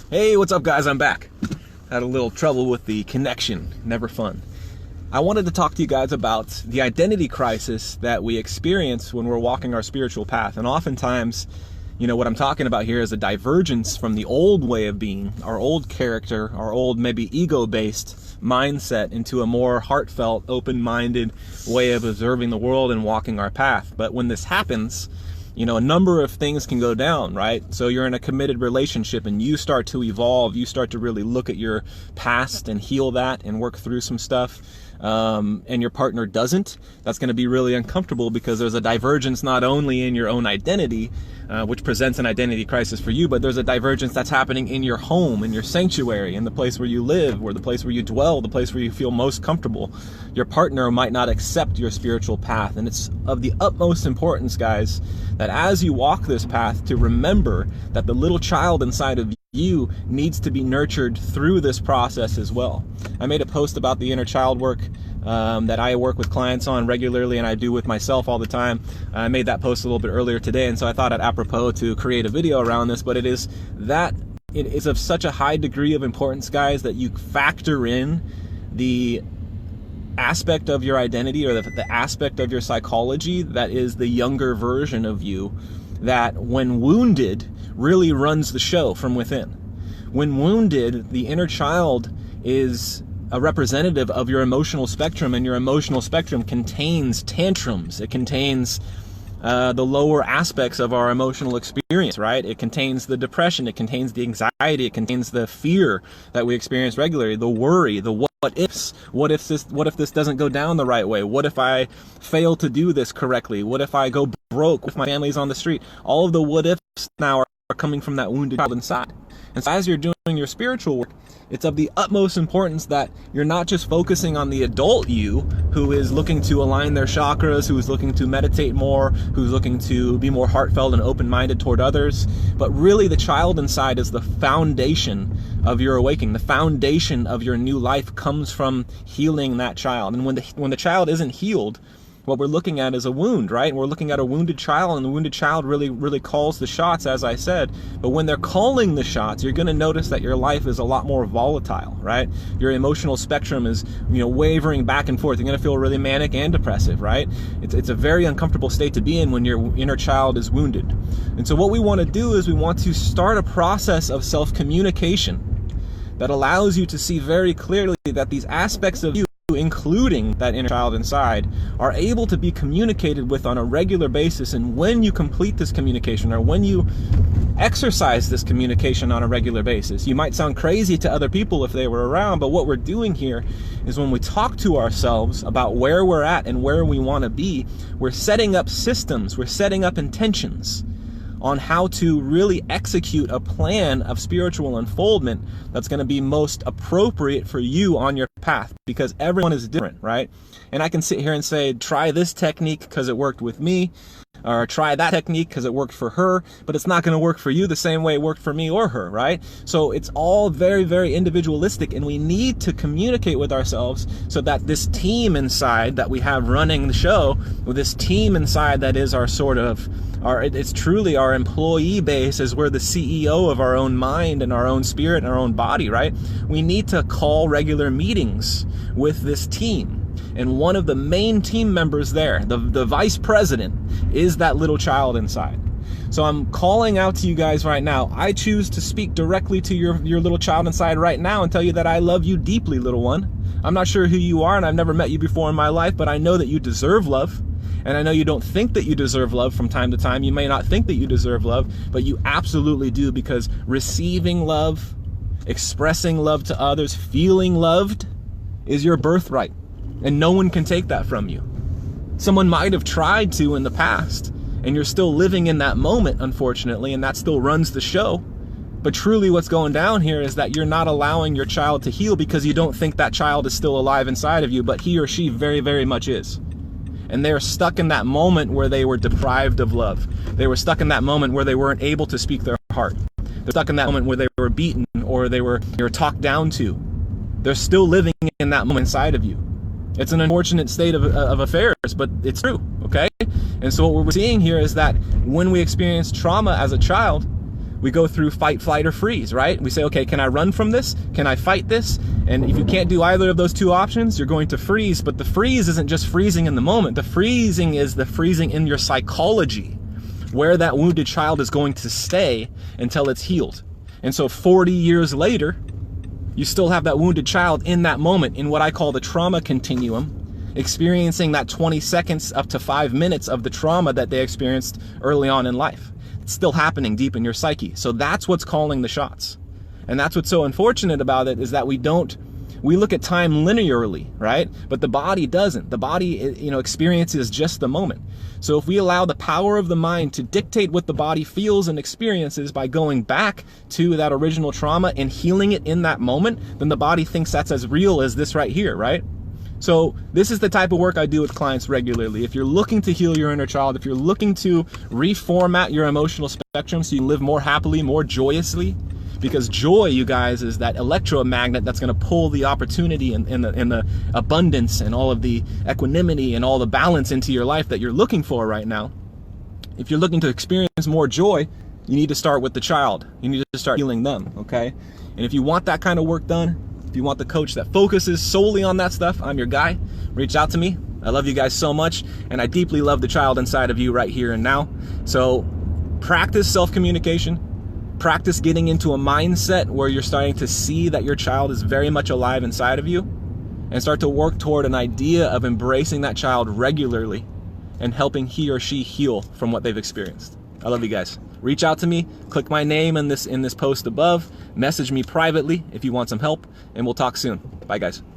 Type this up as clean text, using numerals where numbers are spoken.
Hey, what's up guys? I'm back. Had a little trouble with the connection. Never fun. I wanted to talk to you guys about the identity crisis that we experience when we're walking our spiritual path. And oftentimes, what I'm talking about here is a divergence from the old way of being, our old character, our old maybe ego-based mindset into a more heartfelt, open-minded way of observing the world and walking our path. But when this happens, a number of things can go down, right? So you're in a committed relationship and you start to evolve. You start to really look at your past and heal that and work through some stuff. And your partner doesn't. That's going to be really uncomfortable because there's a divergence not only in your own identity, which presents an identity crisis for you, but there's a divergence that's happening in your home, in your sanctuary, in the place where you live, or the place where you dwell, the place where you feel most comfortable. Your partner might not accept your spiritual path, and it's of the utmost importance, guys, that as you walk this path, to remember that the little child inside of you needs to be nurtured through this process as well. I made a post about the inner child work that I work with clients on regularly, and I do with myself all the time. I made that post a little bit earlier today, and so I thought it apropos to create a video around this, but it is of such a high degree of importance, guys, that you factor in the aspect of your identity, or the aspect of your psychology that is the younger version of you, that when wounded really runs the show from within. When wounded, the inner child is a representative of your emotional spectrum, and your emotional spectrum contains tantrums. It contains the lower aspects of our emotional experience, right? It contains the depression, it contains the anxiety, it contains the fear that we experience regularly, the worry, the what ifs. What if this doesn't go down the right way? What if I fail to do this correctly? What if I go broke? If my family's on the street? All of the what ifs now are coming from that wounded child inside. And so as you're doing your spiritual work, it's of the utmost importance that you're not just focusing on the adult you who is looking to align their chakras, who is looking to meditate more, who's looking to be more heartfelt and open-minded toward others, but really the child inside is the foundation of your awakening. The foundation of your new life comes from healing that child. And when the child isn't healed, what we're looking at is a wound, right? We're looking at a wounded child, and the wounded child really calls the shots, as I said. But when they're calling the shots, you're going to notice that your life is a lot more volatile, right? Your emotional spectrum is, wavering back and forth. You're going to feel really manic and depressive, right? It's a very uncomfortable state to be in when your inner child is wounded. And so what we want to do is we want to start a process of self-communication that allows you to see very clearly that these aspects of you, including that inner child inside, are able to be communicated with on a regular basis. And when you complete this communication, or when you exercise this communication on a regular basis, you might sound crazy to other people if they were around, but what we're doing here is when we talk to ourselves about where we're at and where we want to be, we're setting up systems, we're setting up intentions on how to really execute a plan of spiritual unfoldment that's going to be most appropriate for you on your path, because everyone is different, right? And I can sit here and say, try this technique because it worked with me, or try that technique because it worked for her, but it's not going to work for you the same way it worked for me or her, right? So it's all very, very individualistic, and we need to communicate with ourselves so that this team inside that we have running the show, with this team inside that is it's truly our employee base, as we're the CEO of our own mind and our own spirit and our own body, right? We need to call regular meetings with this team. And one of the main team members there, the vice president, is that little child inside. So I'm calling out to you guys right now. I choose to speak directly to your little child inside right now and tell you that I love you deeply, little one. I'm not sure who you are, and I've never met you before in my life, but I know that you deserve love. And I know you don't think that you deserve love from time to time. You may not think that you deserve love, but you absolutely do, because receiving love, expressing love to others, feeling loved is your birthright. And no one can take that from you. Someone might have tried to in the past, and you're still living in that moment, unfortunately, and that still runs the show. But truly what's going down here is that you're not allowing your child to heal because you don't think that child is still alive inside of you, but he or she very, very much is. And they're stuck in that moment where they were deprived of love. They were stuck in that moment where they weren't able to speak their heart. They're stuck in that moment where they were beaten, or they were talked down to. They're still living in that moment inside of you. It's an unfortunate state of affairs, but it's true, okay? And so what we're seeing here is that when we experience trauma as a child, we go through fight, flight, or freeze, right? We say, okay, can I run from this? Can I fight this? And if you can't do either of those two options, you're going to freeze. But the freeze isn't just freezing in the moment. The freezing is the freezing in your psychology, where that wounded child is going to stay until it's healed. And so 40 years later, you still have that wounded child in that moment in what I call the trauma continuum, experiencing that 20 seconds up to 5 minutes of the trauma that they experienced early on in life. It's still happening deep in your psyche. So that's what's calling the shots. And that's what's so unfortunate about it, is that we look at time linearly, right? But the body doesn't. The body, experiences just the moment. So if we allow the power of the mind to dictate what the body feels and experiences by going back to that original trauma and healing it in that moment, then the body thinks that's as real as this right here, right? So this is the type of work I do with clients regularly. If you're looking to heal your inner child, if you're looking to reformat your emotional spectrum so you live more happily, more joyously, because joy, you guys, is that electromagnet that's going to pull the opportunity and the abundance and all of the equanimity and all the balance into your life that you're looking for right now. If you're looking to experience more joy, you need to start with the child. You need to start healing them, okay? And if you want that kind of work done, if you want the coach that focuses solely on that stuff, I'm your guy. Reach out to me. I love you guys so much, and I deeply love the child inside of you right here and now. So practice self-communication. Practice getting into a mindset where you're starting to see that your child is very much alive inside of you, and start to work toward an idea of embracing that child regularly and helping he or she heal from what they've experienced. I love you guys. Reach out to me, click my name in this post above, message me privately if you want some help, and we'll talk soon. Bye guys.